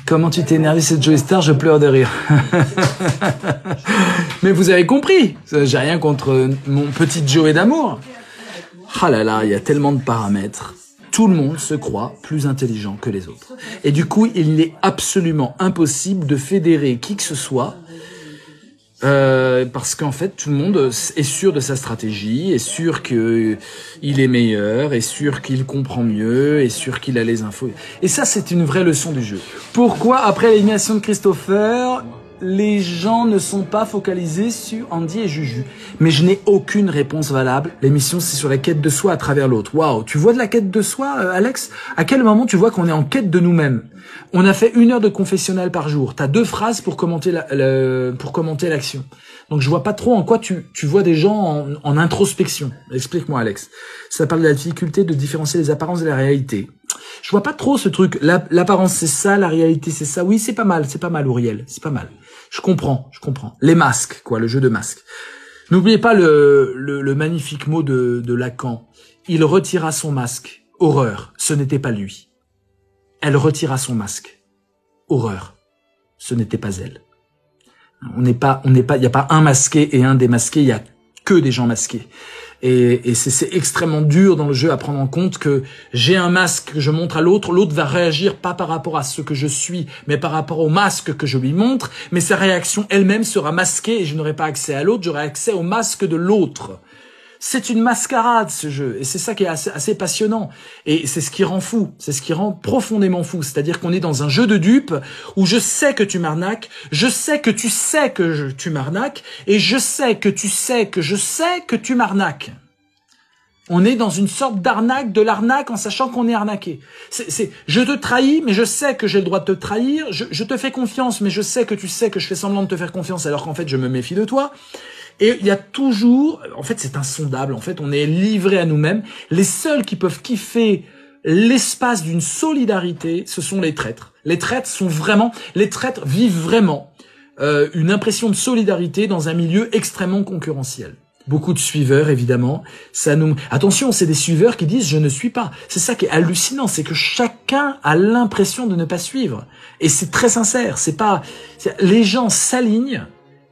Comment tu t'es énervé cette Joey Star, je pleure de rire. Mais vous avez compris, j'ai rien contre mon petit Joey d'amour. Ah là là, il y a tellement de paramètres. Tout le monde se croit plus intelligent que les autres. Et du coup, il est absolument impossible de fédérer qui que ce soit, parce qu'en fait, tout le monde est sûr de sa stratégie, est sûr qu'il est meilleur, est sûr qu'il comprend mieux, est sûr qu'il a les infos. Et ça, c'est une vraie leçon du jeu. Pourquoi, après l'élimination de Christopher, les gens ne sont pas focalisés sur Andy et Juju? Mais je n'ai aucune réponse valable. L'émission, c'est sur la quête de soi à travers l'autre. Waouh, tu vois de la quête de soi, Alex? À quel moment tu vois qu'on est en quête de nous-mêmes? On a fait 1 heure de confessionnal par jour. T'as 2 phrases pour commenter l'action. Donc je vois pas trop en quoi tu vois des gens en introspection. Explique-moi, Alex. Ça parle de la difficulté de différencier les apparences de la réalité. Je vois pas trop ce truc. L'apparence c'est ça, la réalité c'est ça. Oui, c'est pas mal, Auriel, c'est pas mal. Je comprends. Les masques, quoi, le jeu de masques. N'oubliez pas le magnifique mot de Lacan. Il retira son masque. Horreur, ce n'était pas lui. Elle retira son masque. Horreur, ce n'était pas elle. Il y a pas un masqué et un démasqué, il y a que des gens masqués. Et c'est extrêmement dur dans le jeu à prendre en compte que j'ai un masque que je montre à l'autre, l'autre va réagir pas par rapport à ce que je suis, mais par rapport au masque que je lui montre, mais sa réaction elle-même sera masquée et je n'aurai pas accès à l'autre, j'aurai accès au masque de l'autre. C'est une mascarade, ce jeu, et c'est ça qui est assez passionnant, et c'est ce qui rend fou, c'est ce qui rend profondément fou, c'est-à-dire qu'on est dans un jeu de dupes où je sais que tu m'arnaques, je sais que tu sais que tu m'arnaques, et je sais que tu sais que je sais que tu m'arnaques. On est dans une sorte d'arnaque de l'arnaque en sachant qu'on est arnaqué. Je te trahis, mais je sais que j'ai le droit de te trahir, je te fais confiance, mais je sais que tu sais que je fais semblant de te faire confiance alors qu'en fait je me méfie de toi. Et il y a toujours, en fait c'est insondable, en fait on est livré à nous-mêmes. Les seuls qui peuvent kiffer l'espace d'une solidarité, ce sont les traîtres. Les traîtres vivent vraiment une impression de solidarité dans un milieu extrêmement concurrentiel. Beaucoup de suiveurs, évidemment. Attention, c'est des suiveurs qui disent « je ne suis pas ». C'est ça qui est hallucinant, c'est que chacun a l'impression de ne pas suivre. Et c'est très sincère, les gens s'alignent,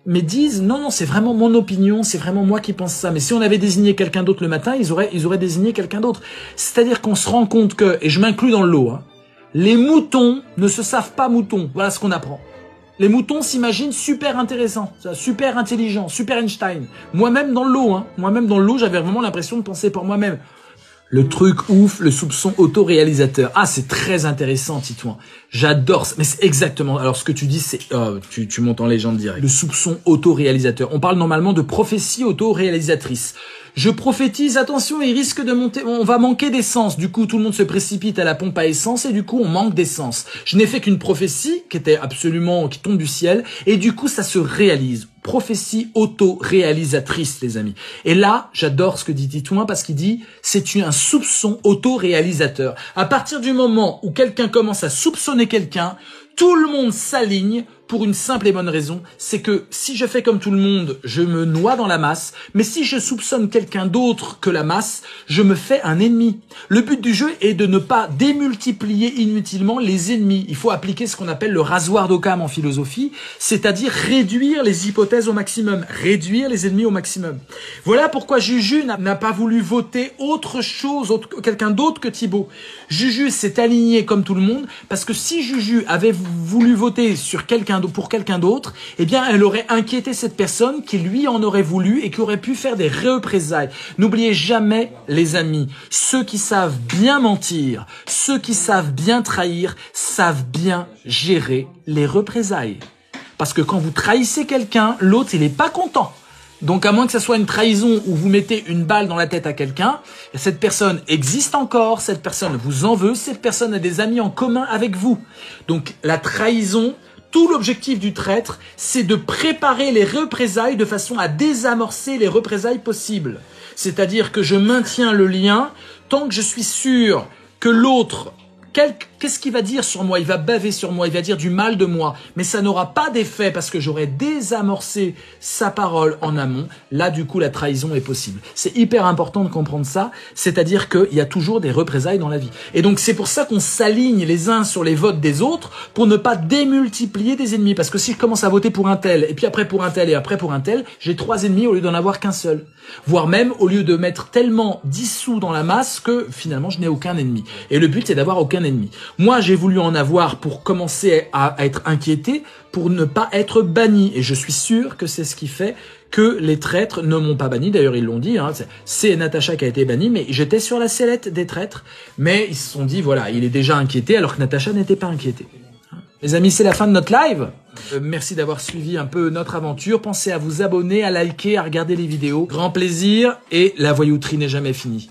mais disent « non, c'est vraiment mon opinion, c'est vraiment moi qui pense ça ». Mais si on avait désigné quelqu'un d'autre le matin, ils auraient désigné quelqu'un d'autre. C'est-à-dire qu'on se rend compte que, et je m'inclus dans le lot, les moutons ne se savent pas moutons. Voilà ce qu'on apprend. Les moutons s'imaginent super intéressants, super intelligents, super Einstein. Moi-même dans le lot, j'avais vraiment l'impression de penser pour moi-même. Le truc ouf, le soupçon autoréalisateur. Ah, c'est très intéressant, Titouan. J'adore ça. Mais c'est exactement... Alors, ce que tu dis, c'est... Oh, tu montes en légende direct. Le soupçon autoréalisateur. On parle normalement de prophétie autoréalisatrice. Je prophétise, attention, il risque de monter, on va manquer d'essence. Du coup, tout le monde se précipite à la pompe à essence et du coup, on manque d'essence. Je n'ai fait qu'une prophétie qui tombe du ciel et du coup, ça se réalise. Prophétie auto-réalisatrice, les amis. Et là, j'adore ce que dit Titouan parce qu'il dit, c'est un soupçon auto-réalisateur. À partir du moment où quelqu'un commence à soupçonner quelqu'un, tout le monde s'aligne pour une simple et bonne raison, c'est que si je fais comme tout le monde, je me noie dans la masse, mais si je soupçonne quelqu'un d'autre que la masse, je me fais un ennemi. Le but du jeu est de ne pas démultiplier inutilement les ennemis. Il faut appliquer ce qu'on appelle le rasoir d'Occam en philosophie, c'est-à-dire réduire les hypothèses au maximum, réduire les ennemis au maximum. Voilà pourquoi Juju n'a pas voulu voter autre chose, quelqu'un d'autre que Thibaut. Juju s'est aligné comme tout le monde, parce que si Juju avait voulu voter pour quelqu'un d'autre, eh bien, elle aurait inquiété cette personne qui lui en aurait voulu et qui aurait pu faire des représailles. N'oubliez jamais, les amis, ceux qui savent bien mentir, ceux qui savent bien trahir, savent bien gérer les représailles. Parce que quand vous trahissez quelqu'un, l'autre, il n'est pas content. Donc, à moins que ça soit une trahison où vous mettez une balle dans la tête à quelqu'un, cette personne existe encore, cette personne vous en veut, cette personne a des amis en commun avec vous. Donc, la trahison, tout l'objectif du traître, c'est de préparer les représailles de façon à désamorcer les représailles possibles. C'est-à-dire que je maintiens le lien tant que je suis sûr que l'autre, quelle qu'est-ce qu'il va dire sur moi? Il va baver sur moi, il va dire du mal de moi, mais ça n'aura pas d'effet parce que j'aurai désamorcé sa parole en amont. Là, du coup, la trahison est possible. C'est hyper important de comprendre ça, c'est-à-dire qu'il y a toujours des représailles dans la vie. Et donc, c'est pour ça qu'on s'aligne les uns sur les votes des autres pour ne pas démultiplier des ennemis. Parce que si je commence à voter pour un tel, et puis après pour un tel, et après pour un tel, j'ai 3 ennemis au lieu d'en avoir qu'un seul. Voire même, au lieu de m'être tellement dissous dans la masse que finalement, je n'ai aucun ennemi. Et le but, c'est d'avoir aucun ennemi. Moi, j'ai voulu en avoir pour commencer à être inquiété, pour ne pas être banni. Et je suis sûr que c'est ce qui fait que les traîtres ne m'ont pas banni. D'ailleurs, ils l'ont dit, hein, c'est Natacha qui a été bannie, mais j'étais sur la sellette des traîtres. Mais ils se sont dit, voilà, il est déjà inquiété, alors que Natacha n'était pas inquiétée. Les amis, c'est la fin de notre live. Merci d'avoir suivi un peu notre aventure. Pensez à vous abonner, à liker, à regarder les vidéos. Grand plaisir et la voyouterie n'est jamais finie.